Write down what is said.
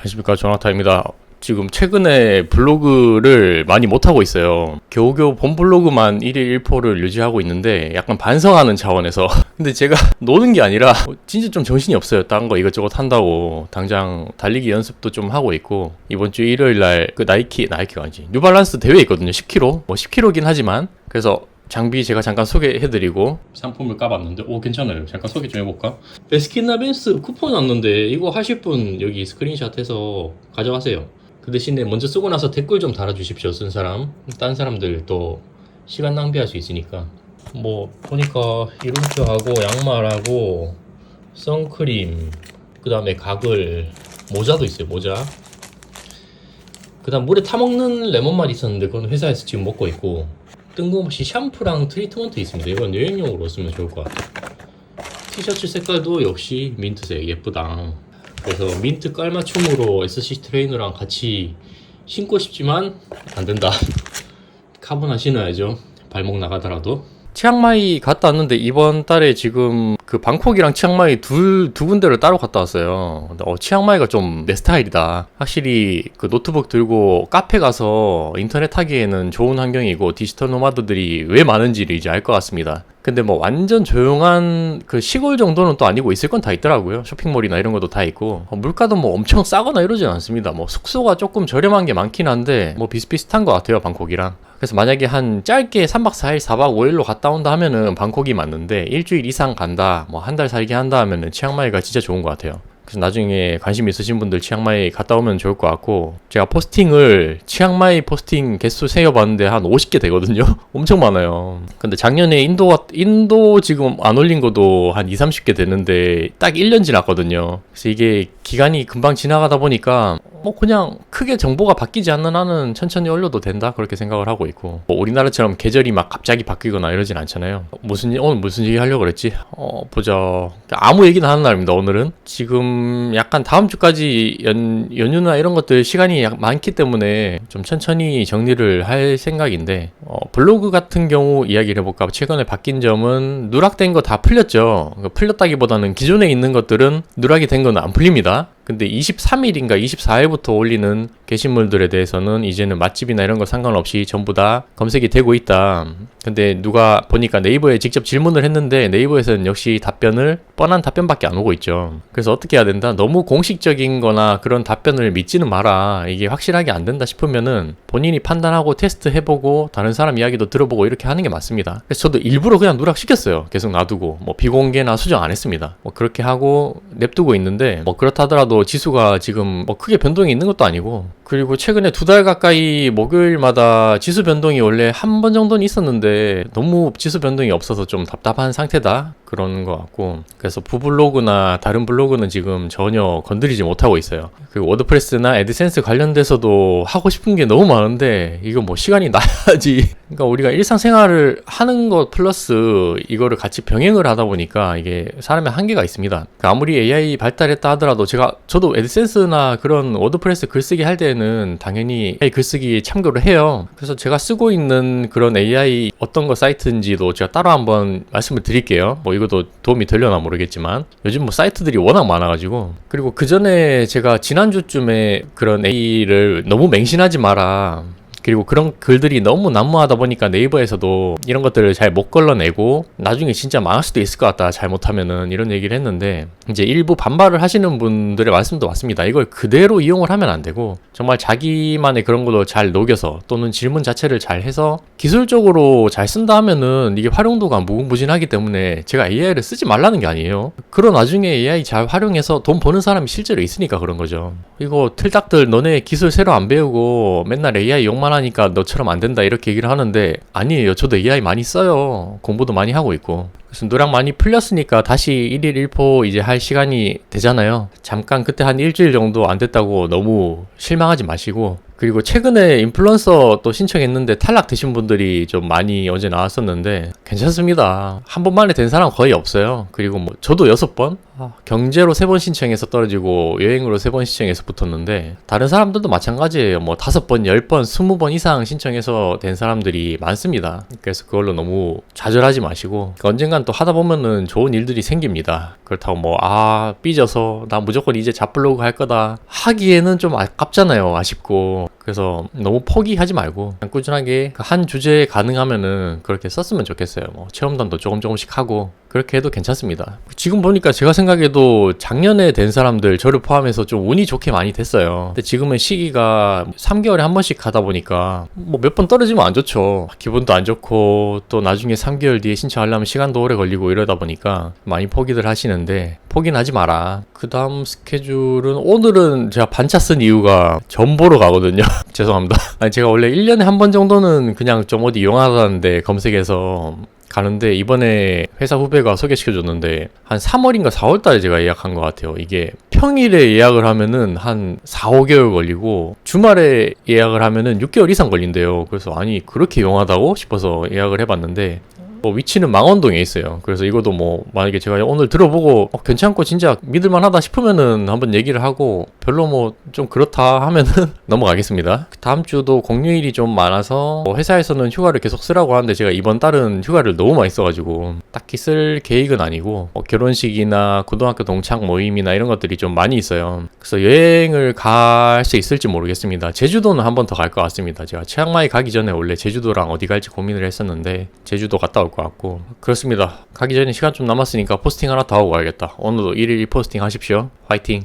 안녕하십니까, 조나타입니다. 지금 최근에 블로그를 많이 못하고 있어요. 겨우겨우 본 블로그만 1일 1포를 유지하고 있는데 약간 반성하는 차원에서 근데 제가 노는 게 아니라 진짜 좀 정신이 없어요. 딴 거 이것저것 한다고. 당장 달리기 연습도 좀 하고 있고, 이번 주 일요일날 그 나이키가 아니지, 뉴발란스 대회 있거든요. 10km 뭐 10km긴 하지만. 그래서 장비 제가 잠깐 소개해드리고 상품을 까봤는데, 오 괜찮아요. 잠깐 소개 좀 해볼까? 베스킨라빈스 쿠폰 왔는데 이거 하실 분 여기 스크린샷 해서 가져가세요. 그 대신에 먼저 쓰고 나서 댓글 좀 달아주십시오. 쓴 사람, 딴 사람들 또 시간 낭비할 수 있으니까. 뭐 보니까 이름표하고 양말하고 선크림, 그 다음에 가글, 모자도 있어요. 모자. 그 다음 물에 타먹는 레몬맛 있었는데 그건 회사에서 지금 먹고 있고, 뜬금없이 샴푸랑 트리트먼트 있습니다. 이건 여행용으로 쓰면 좋을 것 같아요. 티셔츠 색깔도 역시 민트색 예쁘다. 그래서 민트 깔맞춤으로 SC 트레이너랑 같이 신고 싶지만 안된다. 카보나 신어야죠, 발목 나가더라도. 치앙마이 갔다 왔는데 이번 달에 지금 그 방콕이랑 치앙마이 두 군데를 따로 갔다 왔어요. 근데 치앙마이가 좀 내 스타일이다. 확실히 그 노트북 들고 카페 가서 인터넷 하기에는 좋은 환경이고, 디지털 노마드들이 왜 많은지를 이제 알 것 같습니다. 근데 뭐 완전 조용한 그 시골 정도는 또 아니고 있을 건 다 있더라고요. 쇼핑몰이나 이런 것도 다 있고, 물가도 뭐 엄청 싸거나 이러진 않습니다. 뭐 숙소가 조금 저렴한 게 많긴 한데 뭐 비슷비슷한 것 같아요, 방콕이랑. 그래서 만약에 한 짧게 3박 4일, 4박 5일로 갔다 온다 하면은 방콕이 맞는데, 일주일 이상 간다, 뭐 한 달 살기 한다 하면은 치앙마이가 진짜 좋은 것 같아요. 그래서 나중에 관심 있으신 분들 치앙마이 갔다 오면 좋을 것 같고, 제가 포스팅을 치앙마이 포스팅 개수 세어봤는데 한 50개 되거든요. 엄청 많아요. 근데 작년에 인도 지금 안 올린 것도 한 2, 30개 되는데 딱 1년 지났거든요. 그래서 이게 기간이 금방 지나가다 보니까 뭐 그냥 크게 정보가 바뀌지 않는 한은 천천히 올려도 된다, 그렇게 생각을 하고 있고, 뭐 우리나라처럼 계절이 막 갑자기 바뀌거나 이러진 않잖아요. 오늘 무슨 얘기 하려고 그랬지? 보자. 아무 얘기나 하는 날입니다, 오늘은. 지금 약간 다음 주까지 연휴나 이런 것들 시간이 많기 때문에 좀 천천히 정리를 할 생각인데, 블로그 같은 경우 이야기를 해볼까. 최근에 바뀐 점은 누락된 거 다 풀렸죠. 풀렸다기보다는 기존에 있는 것들은 누락이 된 건 안 풀립니다. 근데 23일인가 24일부터 올리는 게시물들에 대해서는 이제는 맛집이나 이런 거 상관없이 전부 다 검색이 되고 있다. 근데 누가 보니까 네이버에 직접 질문을 했는데 네이버에서는 역시 뻔한 답변밖에 안 오고 있죠. 그래서 어떻게 해야 된다? 너무 공식적인 거나 그런 답변을 믿지는 마라. 이게 확실하게 안 된다 싶으면은 본인이 판단하고 테스트 해보고 다른 사람 이야기도 들어보고 이렇게 하는 게 맞습니다. 그래서 저도 일부러 그냥 누락시켰어요. 계속 놔두고 뭐 비공개나 수정 안 했습니다. 뭐 그렇게 하고 냅두고 있는데, 뭐 그렇다 하더라도 지수가 지금 뭐 크게 변동이 있는 것도 아니고, 그리고 최근에 2달 가까이 목요일마다 지수 변동이 원래 한 번 정도는 있었는데 너무 지수 변동이 없어서 좀 답답한 상태다, 그런 것 같고, 그래서 부블로그나 다른 블로그는 지금 전혀 건드리지 못하고 있어요. 그리고 워드프레스나 애드센스 관련돼서도 하고 싶은 게 너무 많은데 이거 뭐 시간이 나야지. 그러니까 우리가 일상생활을 하는 것 플러스 이거를 같이 병행을 하다 보니까 이게 사람의 한계가 있습니다. 그러니까 아무리 AI 발달했다 하더라도 저도 애드센스나 그런 워드프레스 글쓰기 할 때는 당연히 AI 글쓰기 참고를 해요. 그래서 제가 쓰고 있는 그런 AI 어떤 거 사이트인지도 제가 따로 한번 말씀을 드릴게요. 뭐 이것도 도움이 되려나 모르겠지만 요즘 뭐 사이트들이 워낙 많아가지고. 그리고 그 전에 제가 지난주쯤에 그런 AI를 너무 맹신하지 마라, 그리고 그런 글들이 너무 난무하다 보니까 네이버에서도 이런 것들을 잘 못 걸러내고 나중에 진짜 망할 수도 있을 것 같다, 잘못하면은, 이런 얘기를 했는데, 이제 일부 반발을 하시는 분들의 말씀도 맞습니다. 이걸 그대로 이용을 하면 안 되고 정말 자기만의 그런 걸로 잘 녹여서, 또는 질문 자체를 잘 해서 기술적으로 잘 쓴다 하면은 이게 활용도가 무궁무진하기 때문에 제가 AI를 쓰지 말라는 게 아니에요. 그런 나중에 AI 잘 활용해서 돈 버는 사람이 실제로 있으니까 그런 거죠. 이거 틀딱들 너네 기술 새로 안 배우고 맨날 AI 욕만 하니까 너처럼 안 된다, 이렇게 얘기를 하는데, 아니에요. 저도 AI 많이 써요. 공부도 많이 하고 있고. 그래서 누락 많이 풀렸으니까 다시 1일 1포 이제 할 시간이 되잖아요. 잠깐 그때 한 일주일 정도 안 됐다고 너무 실망하지 마시고, 그리고 최근에 인플루언서 또 신청했는데 탈락 되신 분들이 좀 많이 어제 나왔었는데 괜찮습니다. 한 번만에 된 사람 거의 없어요. 그리고 뭐 저도 6번, 경제로 3번 신청해서 떨어지고 여행으로 3번 신청해서 붙었는데, 다른 사람들도 마찬가지예요. 뭐 5번, 10번, 20번 이상 신청해서 된 사람들이 많습니다. 그래서 그걸로 너무 좌절하지 마시고, 언젠간 또 하다 보면은 좋은 일들이 생깁니다. 그렇다고 뭐 삐져서 나 무조건 이제 잡블로그 할 거다 하기에는 좀 아깝잖아요. 아쉽고. 그래서 너무 포기하지 말고 그냥 꾸준하게 한 주제에 가능하면은 그렇게 썼으면 좋겠어요. 뭐 체험단도 조금씩 하고 그렇게 해도 괜찮습니다. 지금 보니까 제가 생각해도 작년에 된 사람들 저를 포함해서 좀 운이 좋게 많이 됐어요. 근데 지금은 시기가 3개월에 한 번씩 가다 보니까 뭐 몇 번 떨어지면 안 좋죠. 기분도 안 좋고 또 나중에 3개월 뒤에 신청하려면 시간도 오래 걸리고 이러다 보니까 많이 포기들 하시는데 포기는 하지 마라. 그 다음 스케줄은 오늘은 제가 반차 쓴 이유가 점 보러 가거든요. 죄송합니다. 아니, 제가 원래 1년에 한 번 정도는 그냥 좀 어디 이용하다는데 검색해서 가는데 이번에 회사 후배가 소개시켜줬는데 한 3월인가 4월달에 제가 예약한 것 같아요. 이게 평일에 예약을 하면은 한 4, 5개월 걸리고 주말에 예약을 하면은 6개월 이상 걸린대요. 그래서 아니 그렇게 용하다고 싶어서 예약을 해봤는데 위치는 망원동에 있어요. 그래서 이것도 뭐 만약에 제가 오늘 들어보고 괜찮고 진짜 믿을만하다 싶으면은 한번 얘기를 하고 별로 뭐 좀 그렇다 하면은 넘어가겠습니다. 다음 주도 공휴일이 좀 많아서 회사에서는 휴가를 계속 쓰라고 하는데 제가 이번 달은 휴가를 너무 많이 써가지고 딱히 쓸 계획은 아니고 결혼식이나 고등학교 동창 모임이나 이런 것들이 좀 많이 있어요. 그래서 여행을 갈 수 있을지 모르겠습니다. 제주도는 한 번 더 갈 것 같습니다. 제가 치앙마이 가기 전에 원래 제주도랑 어디 갈지 고민을 했었는데 제주도 갔다 올 것 같고 그렇습니다. 가기 전에 시간 좀 남았으니까 포스팅 하나 더 하고 가야겠다. 오늘도 1일 1포스팅 하십시오. 화이팅!